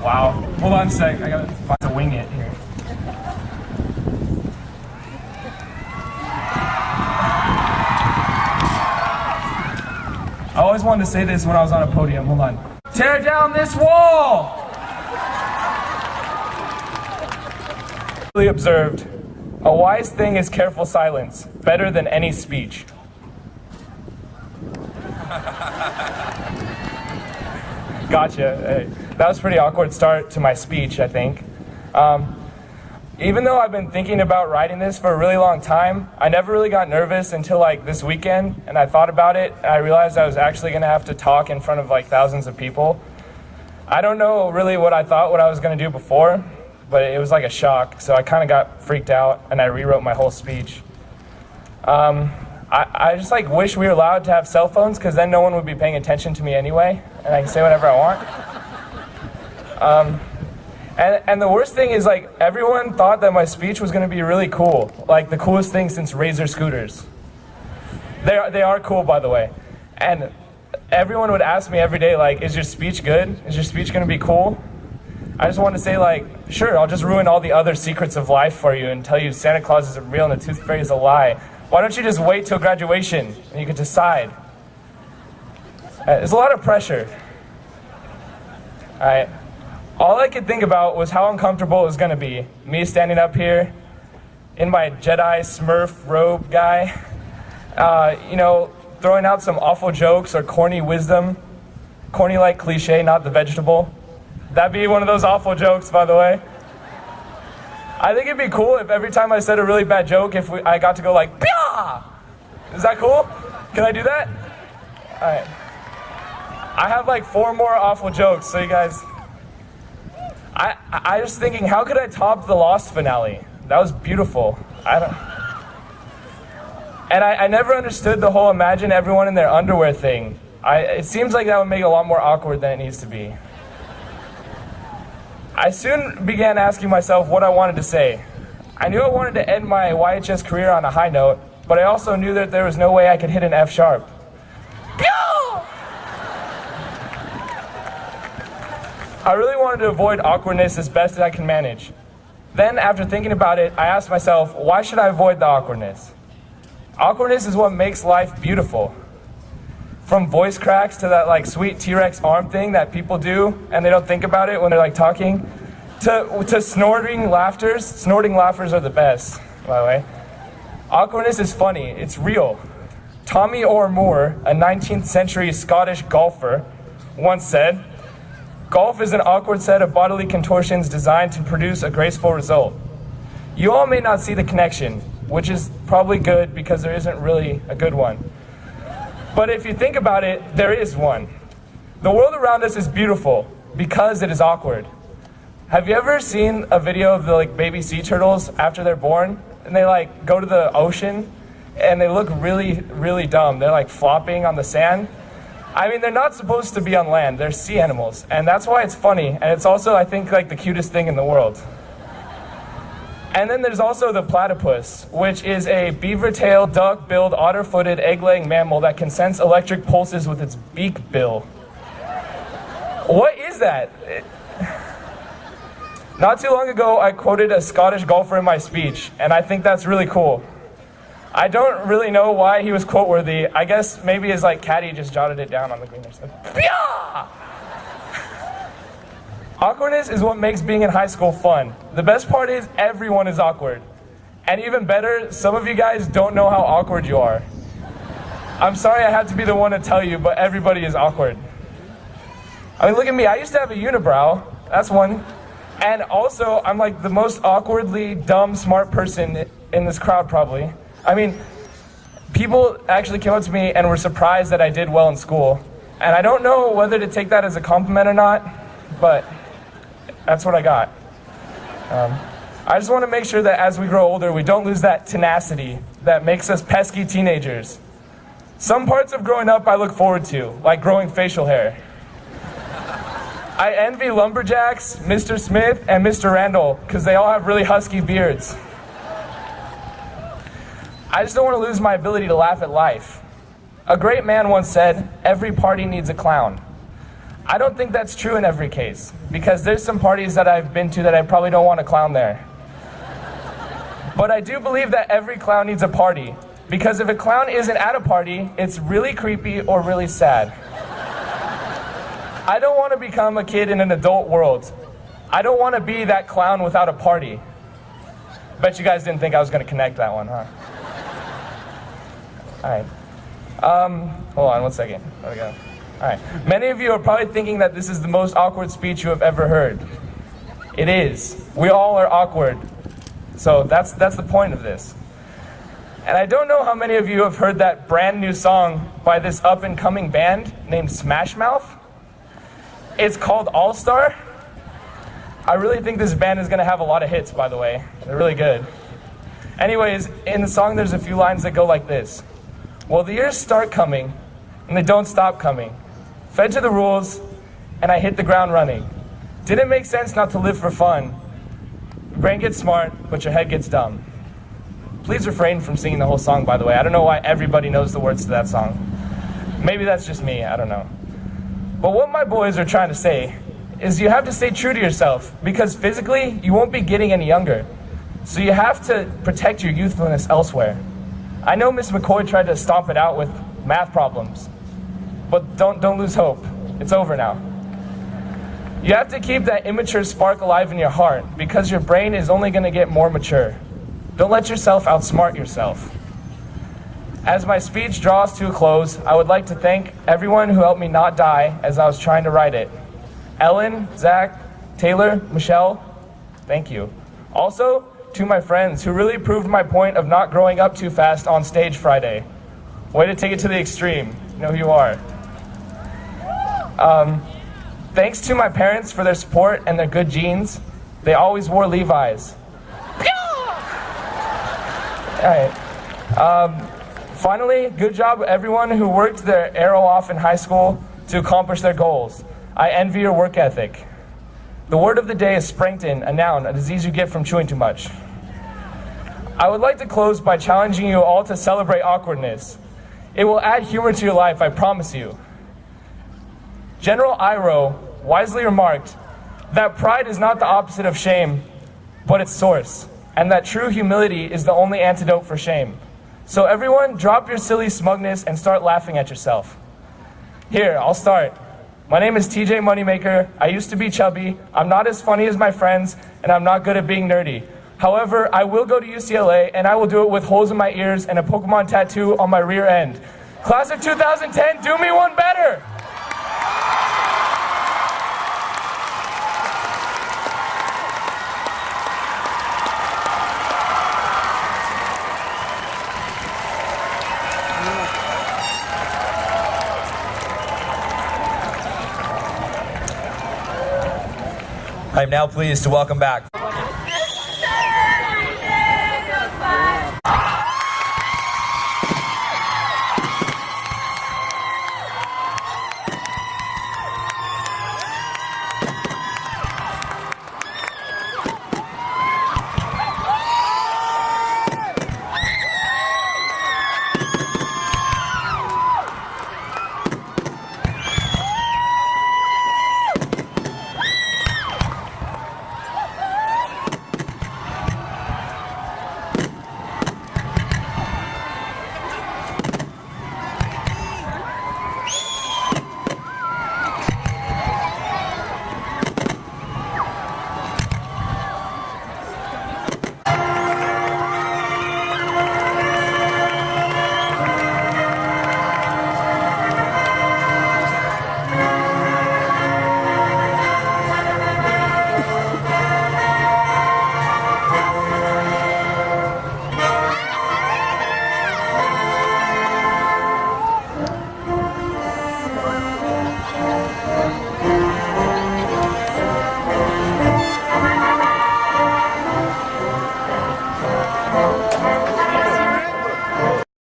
Wow. Hold on a sec. I gotta find to wing it here. I always wanted to say this when I was on a podium. Hold on. Tear down this wall! Observed, a wise thing is careful silence, better than any speech. Gotcha. Hey, that was a pretty awkward start to my speech, I think. Even though I've been thinking about writing this for a really long time, I never really got nervous until like this weekend, and I thought about it, and I realized I was actually going to have to talk in front of like thousands of people. I don't know really what I thought what I was going to do before, but it was like a shock, so I kind of got freaked out, and I rewrote my whole speech. I just like wish we were allowed to have cell phones, because then no one would be paying attention to me anyway, and I can say whatever I want. And the worst thing is, like, everyone thought that my speech was going to be really cool, like the coolest thing since Razor scooters. They are cool, by the way. And everyone would ask me every day, like, is your speech good? Is your speech going to be cool? I just want to say, like, sure, I'll just ruin all the other secrets of life for you and tell you Santa Claus isn't real and the tooth fairy is a lie. Why don't you just wait till graduation and you can decide? There's a lot of pressure. All I could think about was how uncomfortable it was going to be. Me standing up here in my Jedi Smurf robe guy, throwing out some awful jokes or corny wisdom. Corny like cliche, not the vegetable. That'd be one of those awful jokes, by the way. I think it'd be cool if every time I said a really bad joke, I got to go like, Pyah! Is that cool? Can I do that? All right. I have like 4 more awful jokes, so you guys... I was thinking, how could I top the Lost finale? That was beautiful. I never understood the whole imagine everyone in their underwear thing. It seems like that would make it a lot more awkward than it needs to be. I soon began asking myself what I wanted to say. I knew I wanted to end my YHS career on a high note, but I also knew that there was no way I could hit an F sharp. I really wanted to avoid awkwardness as best as I can manage. Then, after thinking about it, I asked myself, why should I avoid the awkwardness? Awkwardness is what makes life beautiful. From voice cracks to that like sweet T-Rex arm thing that people do and they don't think about it when they're like talking, to snorting laughers. Snorting laughers are the best, by the way. Awkwardness is funny, it's real. Tommy Orr Moore, a 19th century Scottish golfer, once said, "Golf is an awkward set of bodily contortions designed to produce a graceful result." You all may not see the connection, which is probably good because there isn't really a good one. But if you think about it, there is one. The world around us is beautiful because it is awkward. Have you ever seen a video of the like baby sea turtles after they're born and they like go to the ocean and they look really, really dumb? They're like flopping on the sand. I mean, they're not supposed to be on land. They're sea animals. And that's why it's funny. And it's also, I think, like the cutest thing in the world. And then there's also the platypus, which is a beaver-tailed, duck-billed, otter-footed, egg-laying mammal that can sense electric pulses with its beak bill. What is that? Not too long ago, I quoted a Scottish golfer in my speech, and I think that's really cool. I don't really know why he was quote-worthy. I guess maybe his like caddy just jotted it down on the green or something. Awkwardness is what makes being in high school fun. The best part is everyone is awkward. And even better, some of you guys don't know how awkward you are. I'm sorry I have to be the one to tell you, but everybody is awkward. I mean, look at me. I used to have a unibrow. That's one. And also, I'm like the most awkwardly dumb, smart person in this crowd, probably. I mean, people actually came up to me and were surprised that I did well in school. And I don't know whether to take that as a compliment or not, but that's what I got. I just want to make sure that as we grow older, we don't lose that tenacity that makes us pesky teenagers. Some parts of growing up I look forward to, like growing facial hair. I envy lumberjacks, Mr. Smith, and Mr. Randall, because they all have really husky beards. I just don't want to lose my ability to laugh at life. A great man once said, "Every party needs a clown." I don't think that's true in every case, because there's some parties that I've been to that I probably don't want to clown there. But I do believe that every clown needs a party, because if a clown isn't at a party, it's really creepy or really sad. I don't want to become a kid in an adult world. I don't want to be that clown without a party. Bet you guys didn't think I was going to connect that one, huh? All right. Hold on one second. There we go. All right. Many of you are probably thinking that this is the most awkward speech you have ever heard. It is. We all are awkward. So that's the point of this. And I don't know how many of you have heard that brand new song by this up-and-coming band named Smash Mouth. It's called All Star. I really think this band is going to have a lot of hits, by the way. They're really good. Anyways, in the song there's a few lines that go like this. Well, the years start coming, and they don't stop coming. Fed to the rules, and I hit the ground running. Didn't make sense not to live for fun. Your brain gets smart, but your head gets dumb. Please refrain from singing the whole song, by the way. I don't know why everybody knows the words to that song. Maybe that's just me, I don't know. But what my boys are trying to say is you have to stay true to yourself, because physically, you won't be getting any younger. So you have to protect your youthfulness elsewhere. I know Miss McCoy tried to stomp it out with math problems, but don't lose hope. It's over now. You have to keep that immature spark alive in your heart, because your brain is only going to get more mature. Don't let yourself outsmart yourself. As my speech draws to a close, I would like to thank everyone who helped me not die as I was trying to write it. Ellen, Zach, Taylor, Michelle, thank you. Also, to my friends who really proved my point of not growing up too fast on stage Friday. Way to take it to the extreme. You know who you are. Thanks to my parents for their support and their good genes. They always wore Levi's. Alright. Finally, good job everyone who worked their arrow off in high school to accomplish their goals. I envy your work ethic. The word of the day is sprankton, a noun, a disease you get from chewing too much. I would like to close by challenging you all to celebrate awkwardness. It will add humor to your life, I promise you. General Iroh wisely remarked that pride is not the opposite of shame, but its source, and that true humility is the only antidote for shame. So everyone, drop your silly smugness and start laughing at yourself. Here, I'll start. My name is TJ Moneymaker. I used to be chubby. I'm not as funny as my friends, and I'm not good at being nerdy. However, I will go to UCLA, and I will do it with holes in my ears and a Pokemon tattoo on my rear end. Class of 2010, do me one better! I'm now pleased to welcome back